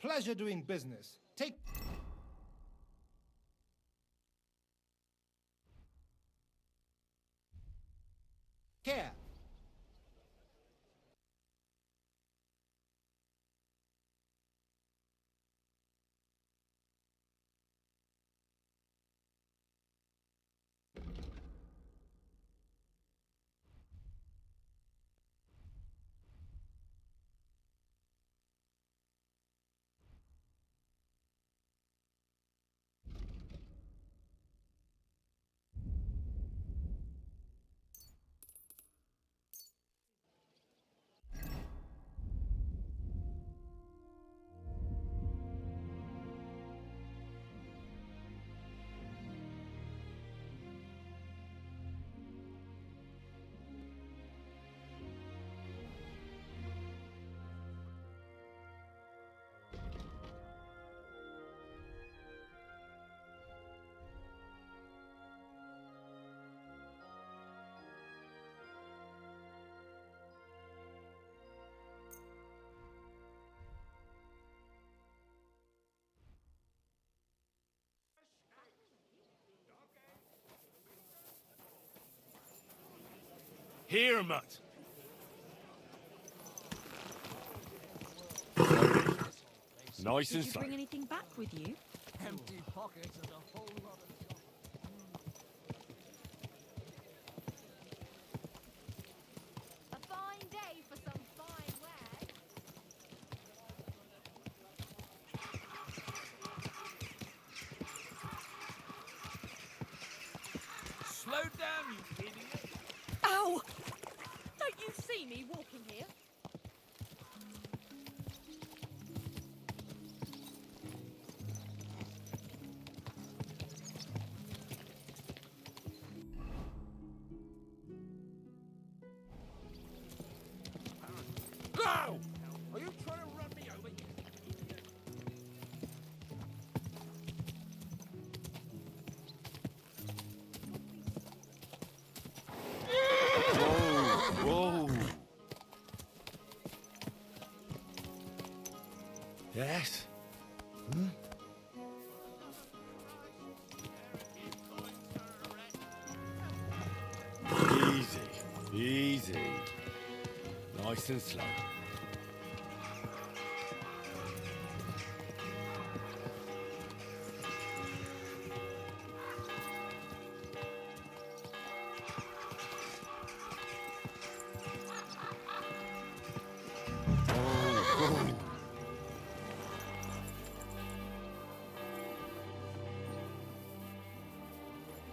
Pleasure doing business. Take... care. Here, mutt. Nice and Did you slow. bring anything back with you? Empty pockets and a whole lot of... A fine day for some fine wares. Slow down, you idiot! Ow! Don't you see me walking here? Go! Are you trying to run me over? Whoa. Yes. Easy. Easy. Nice and slow.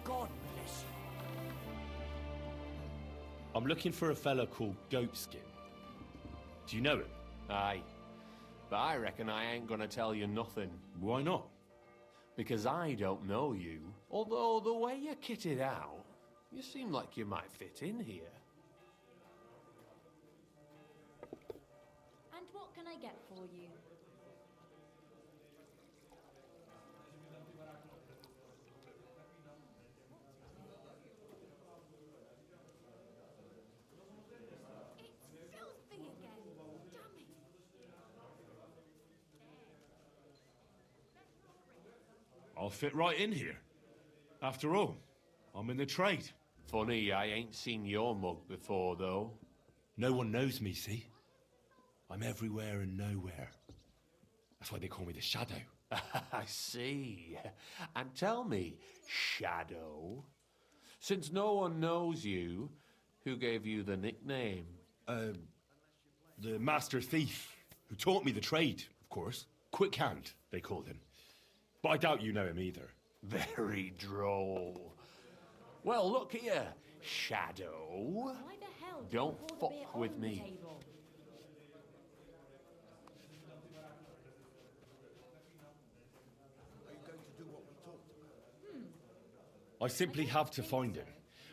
God bless you. I'm looking for a fella called Goatskin. Do you know him? Aye. But I reckon I ain't gonna tell you nothing. Why not? Because I don't know you. Although the way you're kitted out, you seem like you might fit in here. And what can I get for you? It's filthy again. Damn it. I'll fit right in here. After all, I'm in the trade. Funny, I ain't seen your mug before, though. No one knows me, see? I'm everywhere and nowhere. That's why they call me the Shadow. I see. And tell me, Shadow, since no one knows you, who gave you the nickname? The Master Thief, who taught me the trade, of course. Quick Hand, they called him. But I doubt you know him either. Very droll. Well, look here, Shadow. Why the hell did Don't you pour the fuck beer with on the me. table? I simply have to find him.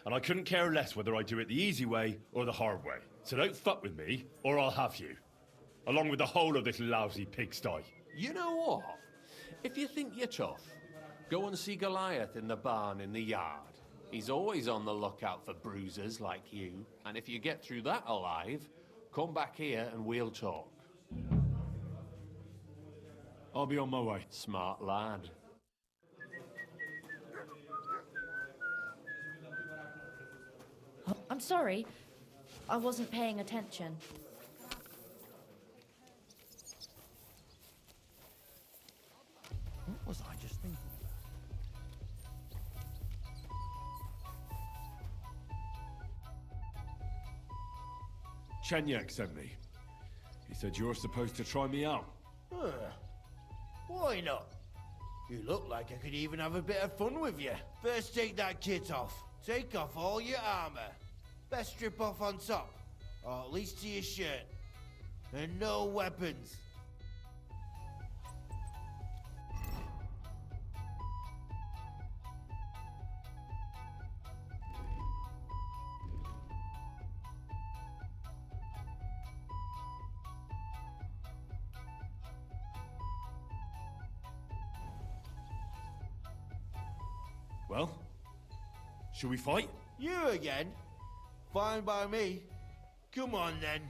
And I couldn't care less whether I do it the easy way or the hard way. So don't fuck with me, or I'll have you. Along with the whole of this lousy pigsty. You know what? If you think you're tough, go and see Goliath in the barn in the yard. He's always on the lookout for bruisers like you. And if you get through that alive, come back here and we'll talk. I'll be on my way. Smart lad. I'm sorry. I wasn't paying attention. What was I just thinking Chenyak sent me. He said you're supposed to try me out. Why not? You look like I could even have a bit of fun with you. First take that kit off. Take off all your armor. Best strip off on top. Or at least to your shirt. And no weapons. Well, should we fight? You again? Fine by me. Come on then.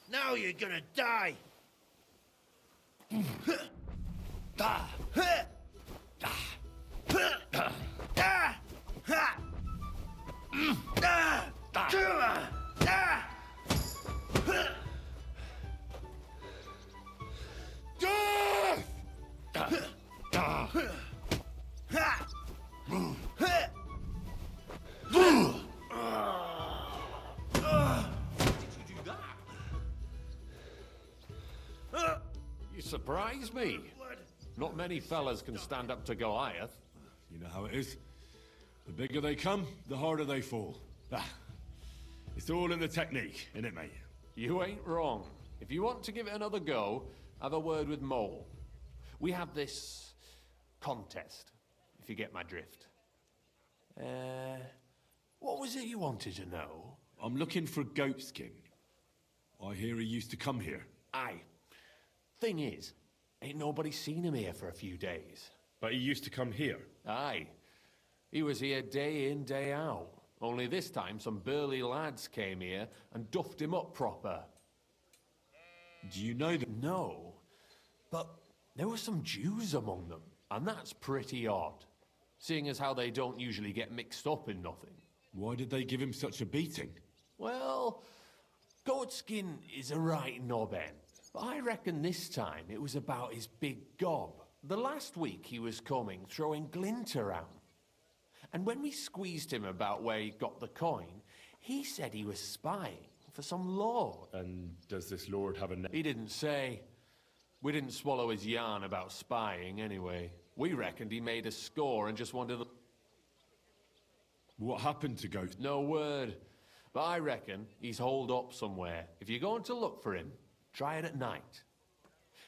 Now you're gonna die. You surprise me. Not many fellas can stand up to Goliath. You know how it is. The bigger they come, the harder they fall. It's all in the technique, innit, mate? You ain't wrong. If you want to give it another go, have a word with Mole. We have this contest, if you get my drift. What was it you wanted to know? I'm looking for Goatskin. I hear he used to come here. Aye. Thing is, ain't nobody seen him here for a few days. But he used to come here. Aye. He was here day in, day out. Only this time some burly lads came here and duffed him up proper. Do you know them? No, but there were some Jews among them, and that's pretty odd, seeing as how they don't usually get mixed up in nothing. Why did they give him such a beating? Well, Goatskin is a right knobhead, but I reckon this time it was about his big gob. The last week he was coming, throwing glint around. And when we squeezed him about where he got the coin, he said he was spying for some lord. And does this lord have a name? He didn't say. We didn't swallow his yarn about spying anyway. We reckoned he made a score and just wanted the... What happened to Goat? No word. But I reckon he's holed up somewhere. If you're going to look for him, try it at night.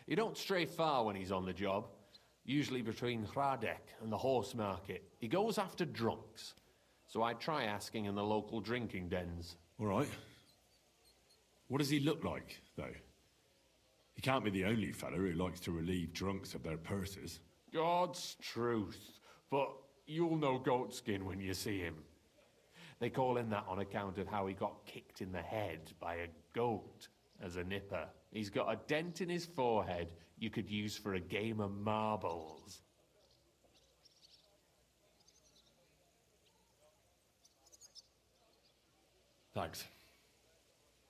He don't stray far when he's on the job. Usually between Hradek and the horse market. He goes after drunks. So I try asking in the local drinking dens. All right. What does he look like, though? He can't be the only fella who likes to relieve drunks of their purses. God's truth. But you'll know Goatskin when you see him. They call him that on account of how he got kicked in the head by a goat as a nipper. He's got a dent in his forehead you could use for a game of marbles. Thanks.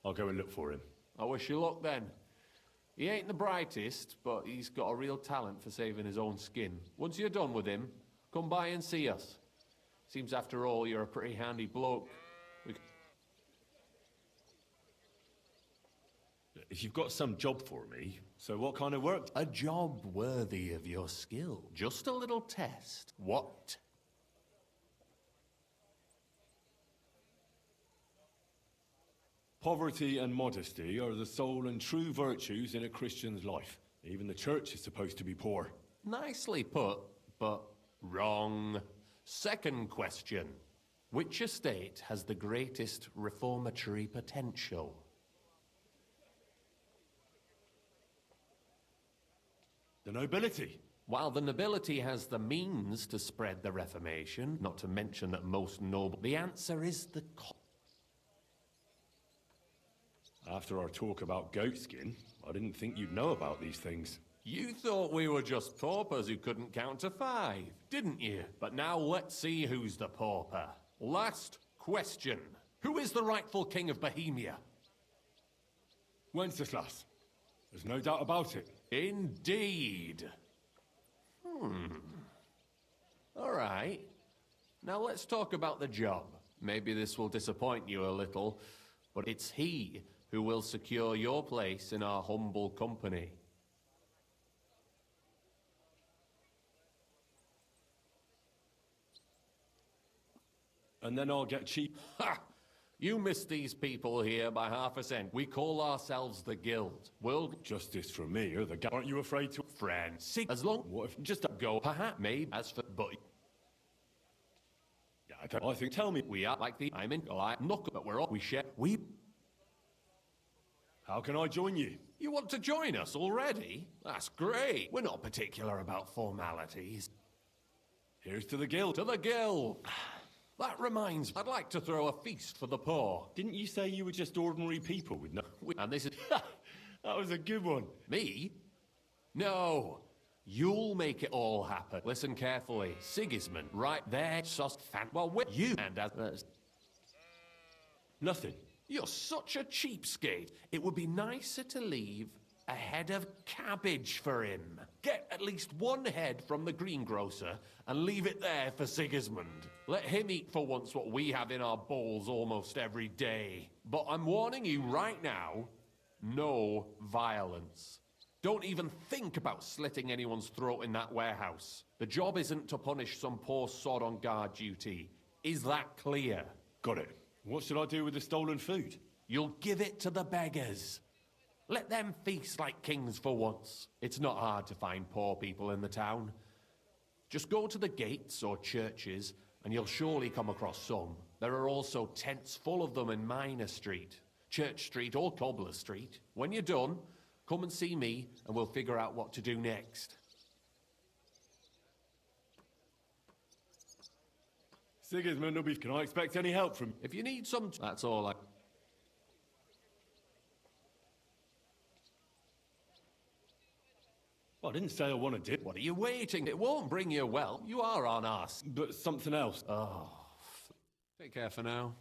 I'll go and look for him. I wish you luck then. He ain't the brightest, but he's got a real talent for saving his own skin. Once you're done with him, come by and see us. Seems after all you're a pretty handy bloke. If you've got some job for me, so what kind of work? A job worthy of your skill. Just a little test. What? Poverty and modesty are the sole and true virtues in a Christian's life. Even the church is supposed to be poor. Nicely put, but wrong. Second question. Which estate has the greatest reformatory potential? The nobility. While the nobility has the means to spread the Reformation, not to mention that most noble, the answer is the After our talk about goatskin, I didn't think you'd know about these things. You thought we were just paupers who couldn't count to 5, didn't you? But now let's see who's the pauper. Last question. Who is the rightful king of Bohemia? Wenceslas. There's no doubt about it. Indeed. All right. Now let's talk about the job. Maybe this will disappoint you a little, but it's he who will secure your place in our humble company. And then I'll get cheap. Ha! You missed these people here by half a cent. We call ourselves the Guild. World Justice from me, or the guy. Aren't you afraid to? friends. As long What if just go, perhaps, maybe, as for, but Yeah, I think. Tell me, we are like the, I'm in, like, knuckle, but we're all, we share, how can I join you? You want to join us already? That's great. We're not particular about formalities. Here's to the guild. To the Guild. That reminds me, I'd like to throw a feast for the poor. Didn't you say you were just ordinary people with no? And this is That was a good one. me? No. You'll make it all happen. Listen carefully. Sigismund, right there, sus fan. Well, with you and as Nothing. you're such a cheapskate. It would be nicer to leave a head of cabbage for him. Get at least one head from the greengrocer and leave it there for Sigismund. Let him eat for once what we have in our bowls almost every day. But I'm warning you right now, no violence. Don't even think about slitting anyone's throat in that warehouse. The job isn't to punish some poor sod on guard duty. Is that clear? Got it. What should I do with the stolen food? You'll give it to the beggars. Let them feast like kings for once. It's not hard to find poor people in the town. Just go to the gates or churches, and you'll surely come across some. There are also tents full of them in Minor Street, Church Street or Cobbler Street. When you're done, come and see me, and we'll figure out what to do next. Sigismund will be. Can I expect any help from? If you need some, that's all I... I didn't say I want to dip, What are you waiting? It won't bring you well. You are on us. but something else. Take care for now.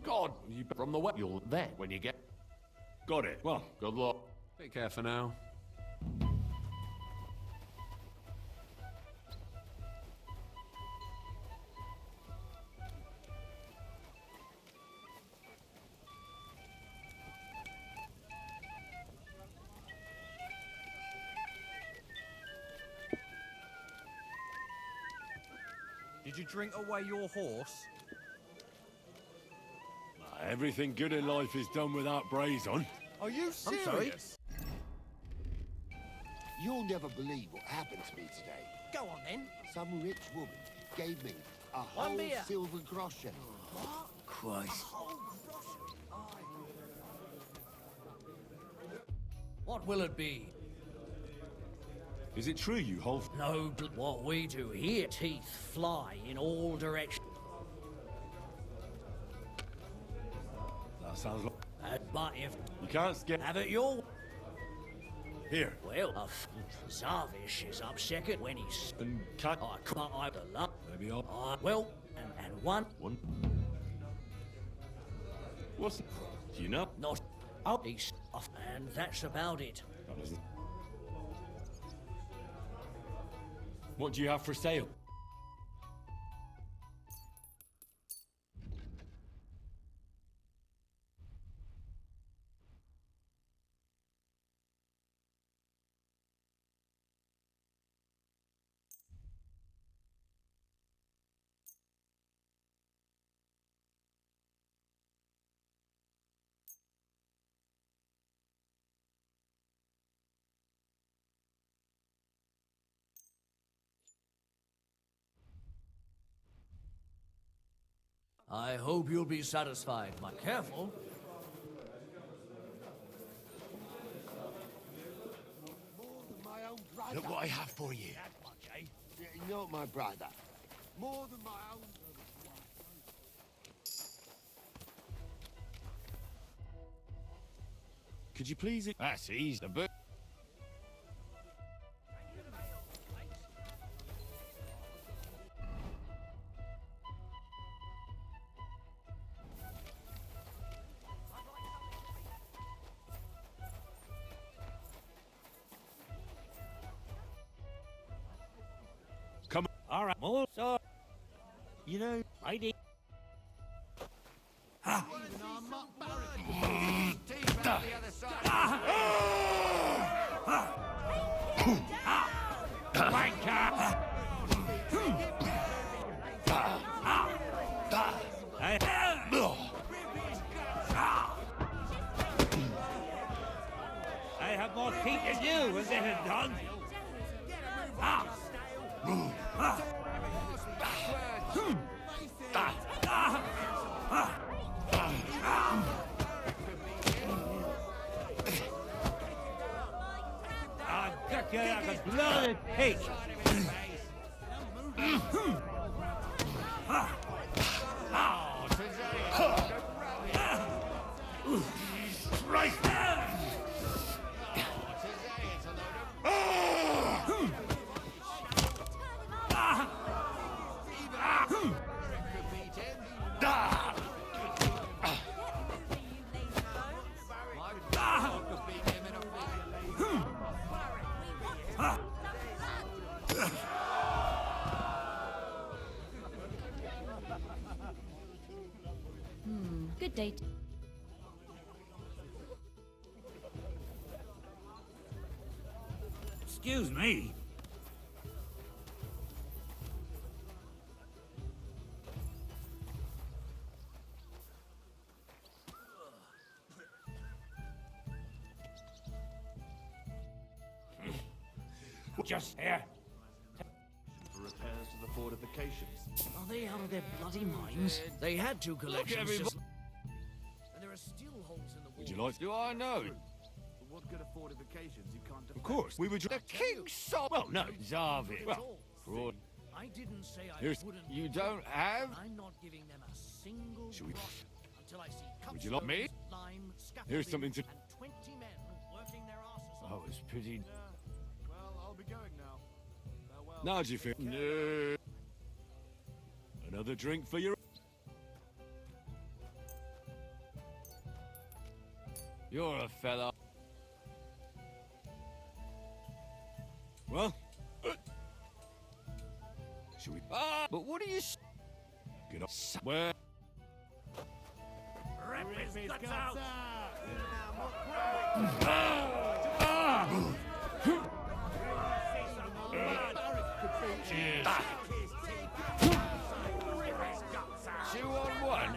God, you from the way you'll then when you get. Got it. Well, Good luck. Take care for now. Did you drink away your horse? everything good in life is done without brays on. Are you I'm serious? sorry. You'll never believe what happened to me today. Go on then. Some rich woman gave me a One whole beer. silver groschen. Christ. What will it be? Is it true you hold? No, what we do here, teeth fly in all directions. That sounds like. But if You can't skip. have it your Here. well, Zarvish is up second when he's And cat. I can't either luck. Maybe I'll. Well, and one One. What's. Do you know? not up. He's off, and that's about it. That doesn't. What do you have for sale? I hope you'll be satisfied. My careful. Look what I have for you. Not my brother. More than my own. Could you please... That's easy. The book. Come on. All right, more so. You know, I did. I have more feet than you when this is done. I'll gut you like a bloody pig. Right. Good day. Excuse me. Just here. For repairs to the fortifications. Are they out of their bloody minds? They had two collections. everybody. And there are still holes in the wall. Would you like... Do I know? But what good are fortifications? You can't defend. Of course. We were... The king's son... Well, no, Zarvik. Well, fraud. I didn't say I Here's... wouldn't. You don't have... I'm not giving them a single Should we- groschen until I see Would you like me? lime, Here's something to... and 20 men working their asses Oh, off. it's pretty... Well, I'll be going now. Farewell. Now, do you feel... No. Another drink for your... You're a fella. Well... Should we... Ah! But what are you... Get up... Where... Rip his guts out! Cheers. 2 on 1.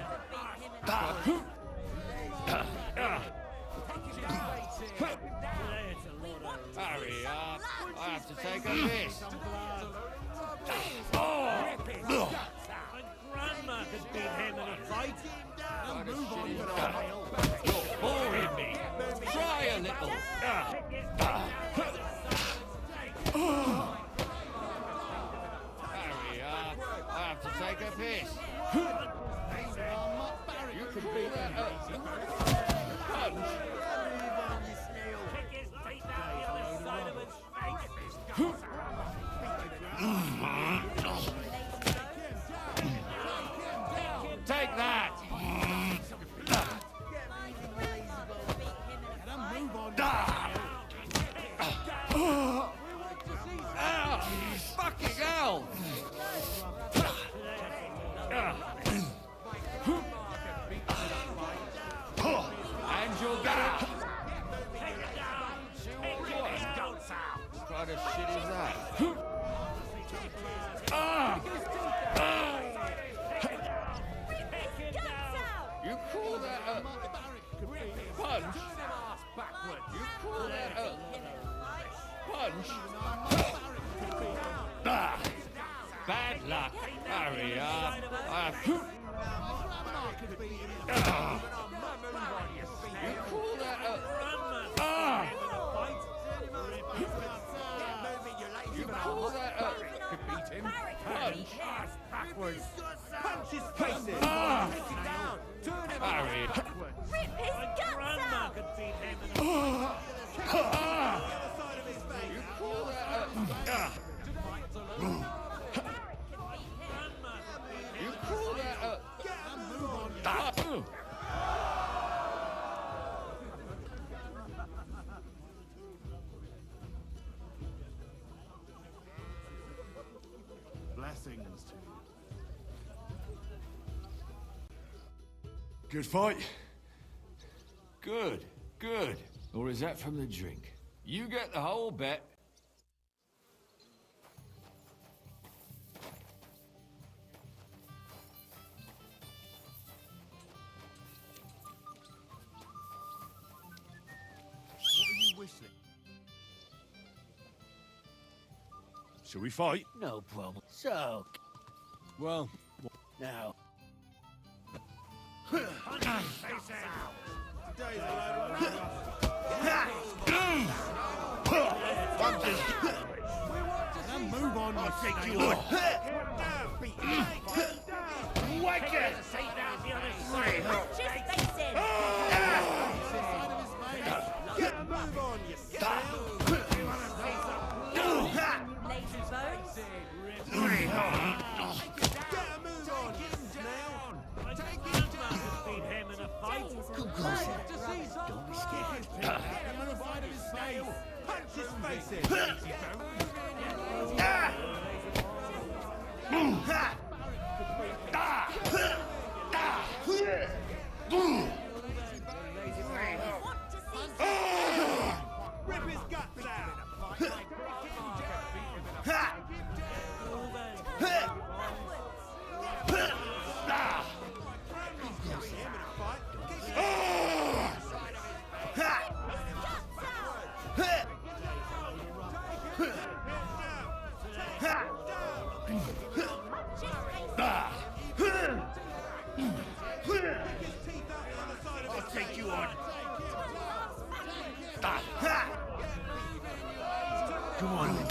Hurry up. I have to take a piss. My grandma could beat him in a fight. You're boring me. Try a little. Hurry up. I have to take a piss. You can beat that up. Punch. Kick his teeth out the other side of his face. Take that. Fucking hell! And you'll get it. What kind of shit is that? You call that a punch? You call that a punch? Bad luck. Hurry up. You call that a... call that a... Backwards. Punch his face in. Take it down. Turn him Harry. Rip his guts Grandma out! could beat him in a You call that a... You call that a... Blessings to you. Good fight. Good, good. Or is that from the drink? You get the whole bet. What are you whistling? Shall we fight? No problem. So, Well, now. And move on, I'll take you on. Whack it! Punch his face in! Move on, you Lazy bones! Get a move on, you snail! Grandma could beat him in a fight. Don't be scared. Get a move out of his snail! Punch his face in! Want to see Rip his guts out! I'll take you on. Come on.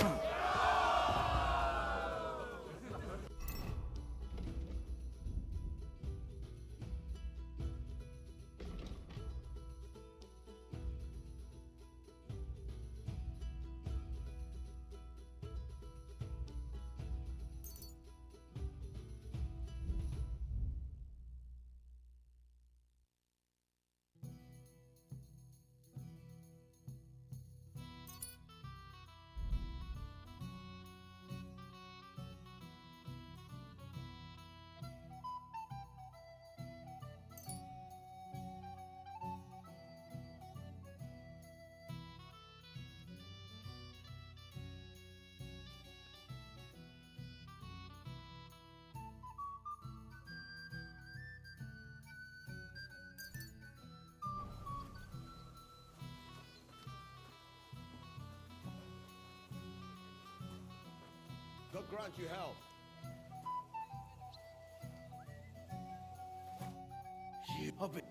God grant you health. You hobbit.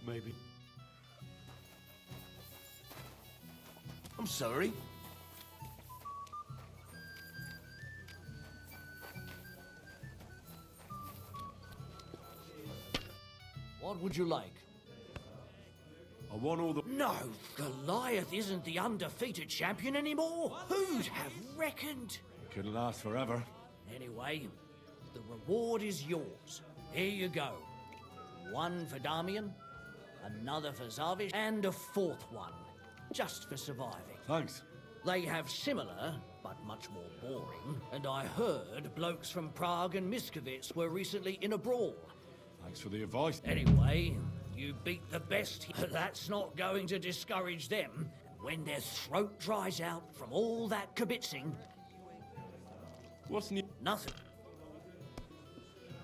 Maybe. I'm sorry. What would you like? I want all the... No, Goliath isn't the undefeated champion anymore. Who'd have reckoned? Couldn't last forever. Anyway, the reward is yours. Here you go. One for Damian, another for Zavish, and a fourth one, just for surviving. Thanks. They have similar, but much more boring, and I heard blokes from Prague and Miskovitz were recently in a brawl. Thanks for the advice. Anyway, you beat the best. That's not going to discourage them. When their throat dries out from all that kibitzing, What's new? nothing.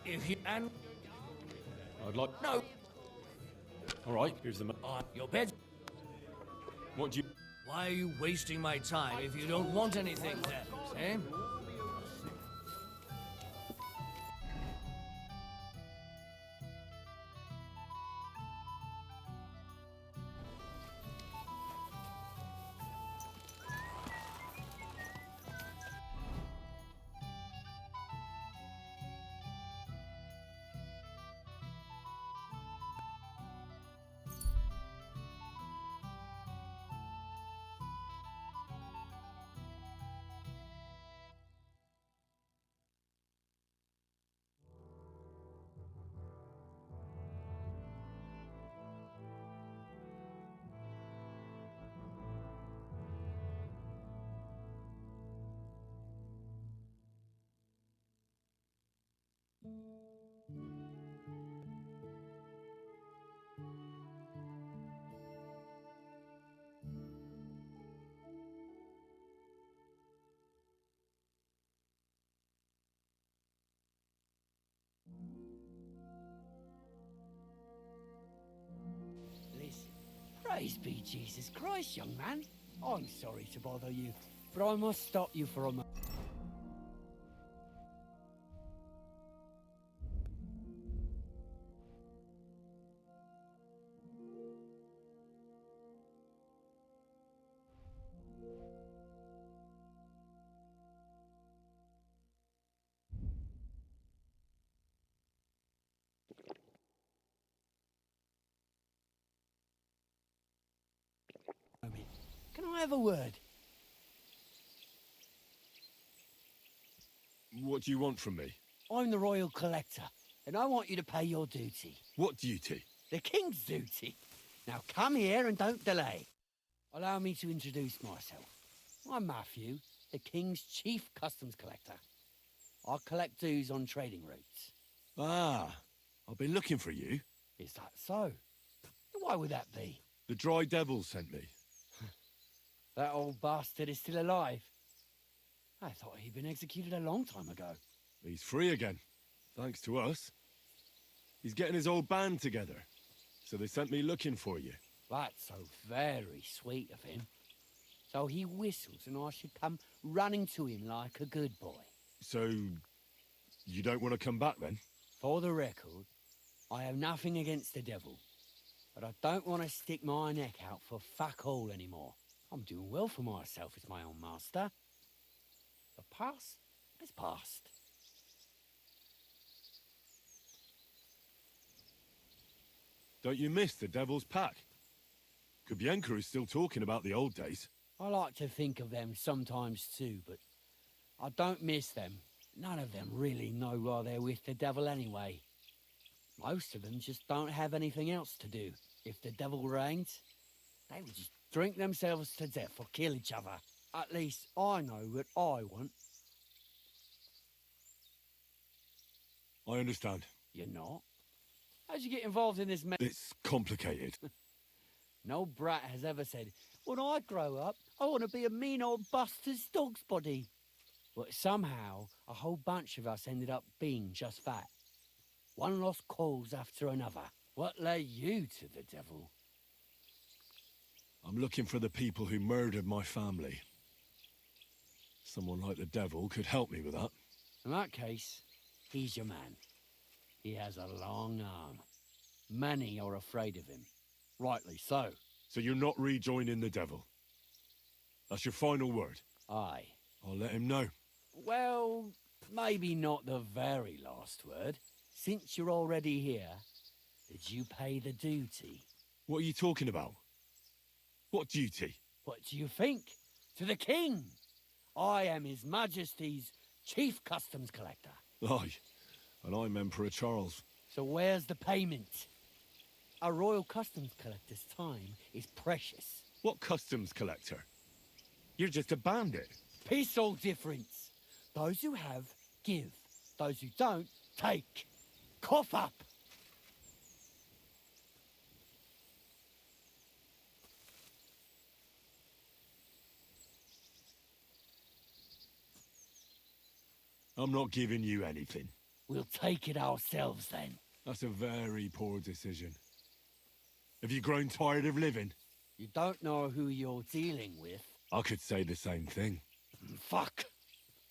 If you... and... I'd like... no, All right, here's the... your bed. What do you... Why are you wasting my time if you don't want anything then, eh? Praise be Jesus Christ, young man. I'm sorry to bother you, but I must stop you for a moment. Can I have a word? What do you want from me? I'm the Royal Collector, and I want you to pay your duty. What duty? The King's duty. Now come here and don't delay. Allow me to introduce myself. I'm Matthew, the King's Chief Customs Collector. I collect dues on trading routes. Ah, I've been looking for you. Is that so? Why would that be? The Dry Devil sent me. That old bastard is still alive. I thought he'd been executed a long time ago. He's free again, thanks to us. He's getting his old band together, so they sent me looking for you. That's so very sweet of him. So he whistles and I should come running to him like a good boy. So, you don't want to come back then? For the record, I have nothing against the devil, but I don't want to stick my neck out for fuck all anymore. I'm doing well for myself as my own master. The past is past. Don't you miss the Devil's Pack? Kubienka is still talking about the old days. I like to think of them sometimes too, but I don't miss them. None of them really know why they're with the devil anyway. Most of them just don't have anything else to do. If the devil reigns, they would just drink themselves to death or kill each other. At least I know what I want. I understand. You're not? How'd you get involved in this mess? It's complicated. No brat has ever said, when I grow up, I want to be a mean old buster's dog's body. But somehow, a whole bunch of us ended up being just that. One lost cause after another. What led you to the devil? I'm looking for the people who murdered my family. Someone like the devil could help me with that. In that case, he's your man. He has a long arm. Many are afraid of him. Rightly so. So you're not rejoining the devil? That's your final word? Aye. I'll let him know. Well, maybe not the very last word. Since you're already here, did you pay the duty? What are you talking about? What duty? What do you think? To the king! I am His Majesty's Chief Customs Collector. Aye, and I'm Emperor Charles. So where's the payment? A royal customs collector's time is precious. What customs collector? You're just a bandit. Peace all difference. Those who have, give. Those who don't, take. Cough up! I'm not giving you anything. We'll take it ourselves then. That's a very poor decision. Have you grown tired of living? You don't know who you're dealing with. I could say the same thing. Fuck!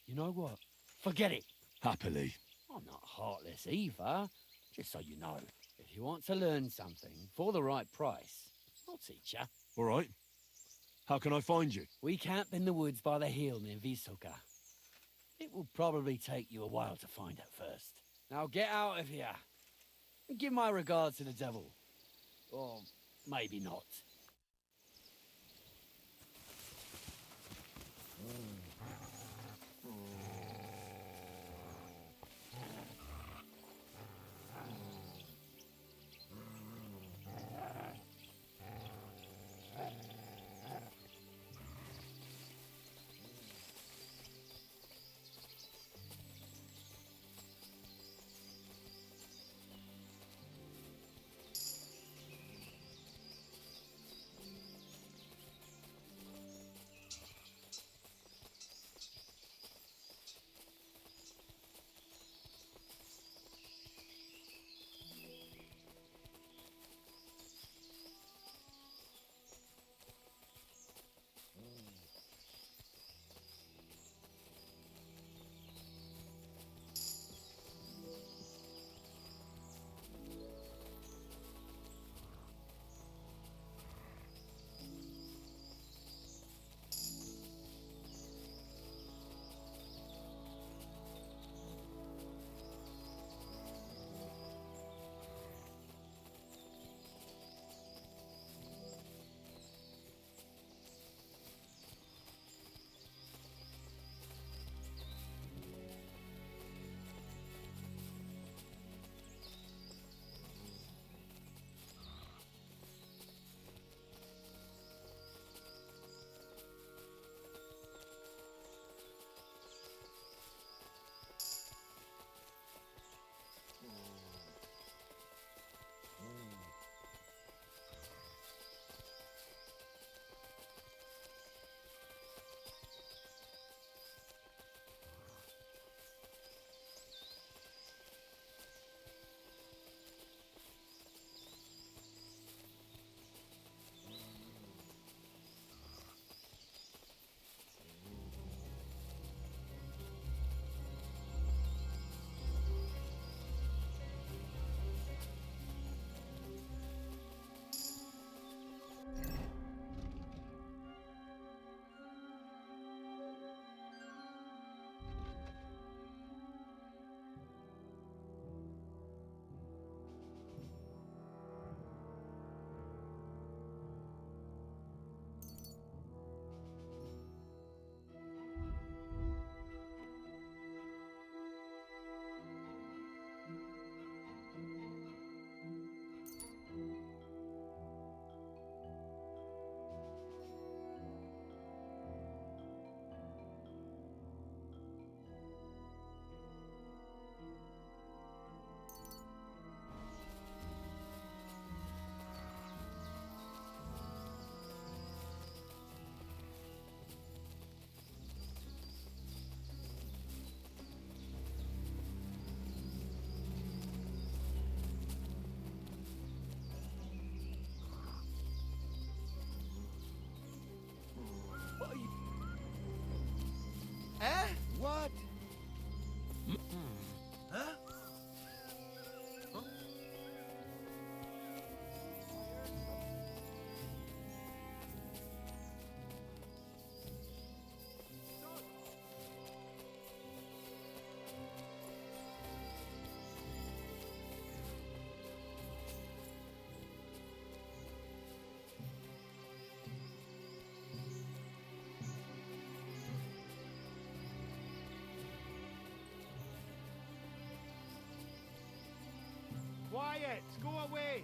You know what? Forget it. Happily. I'm not heartless either, just so you know. If you want to learn something for the right price, I'll teach you. All right. How can I find you? We camp in the woods by the hill near Visoka. It will probably take you a while to find it first. Now get out of here. And give my regards to the devil. Or maybe not. Quiet! Go away!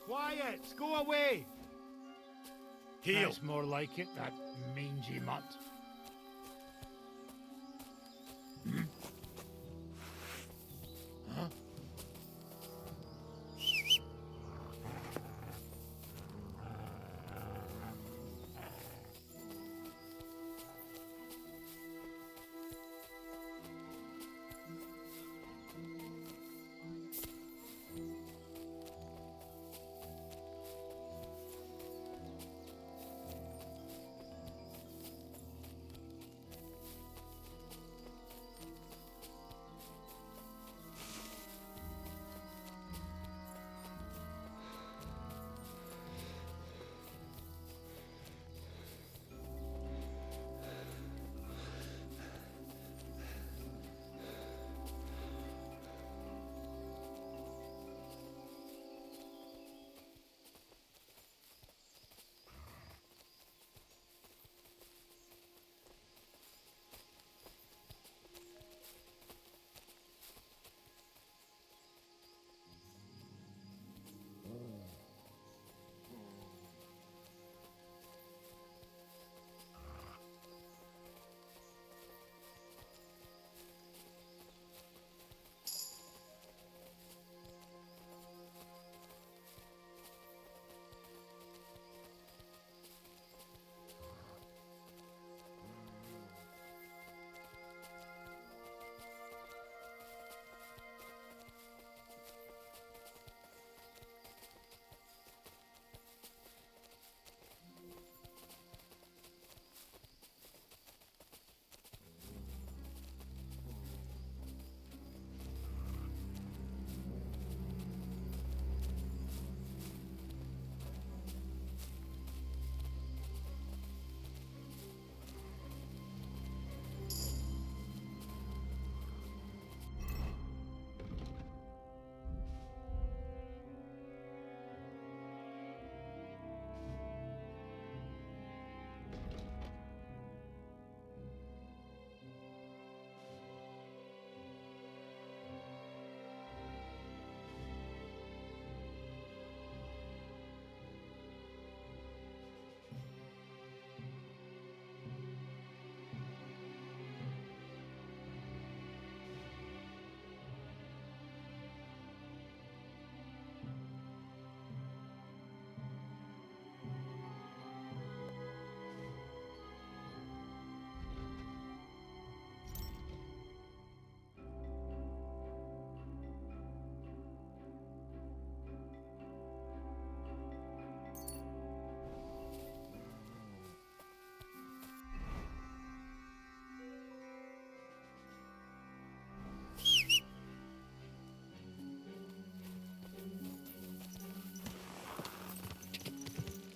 Quiet! Go away! Heel. That's more like it, that mangy mutt. Huh?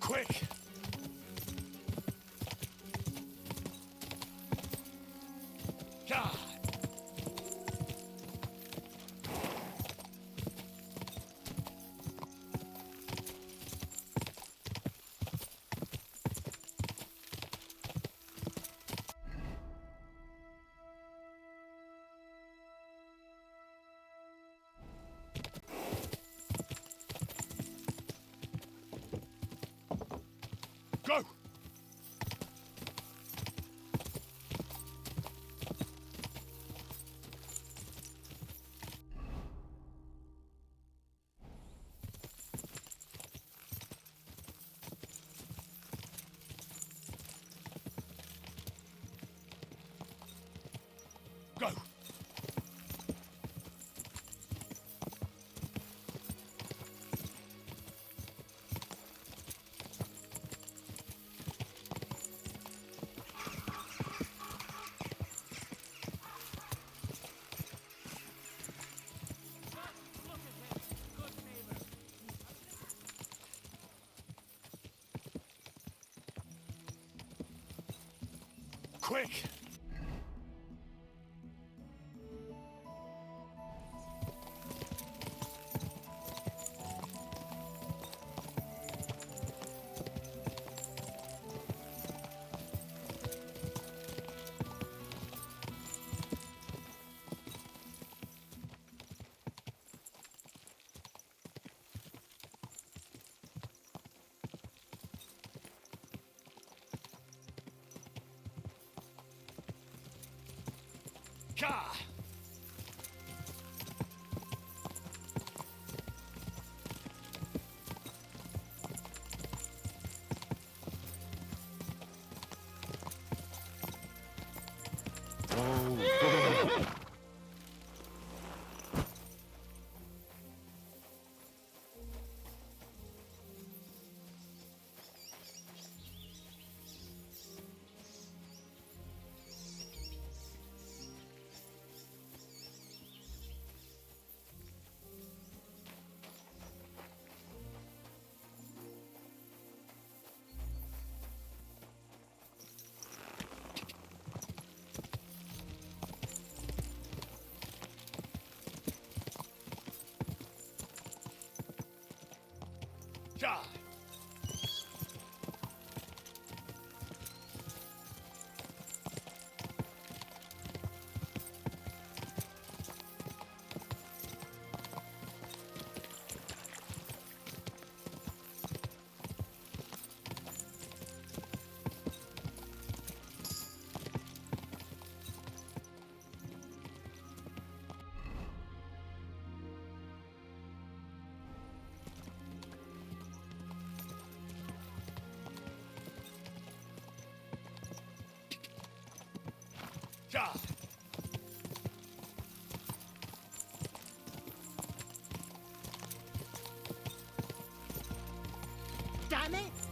Quick! God! Go! Go! quick! Ka! Ja! Ja! Damn it!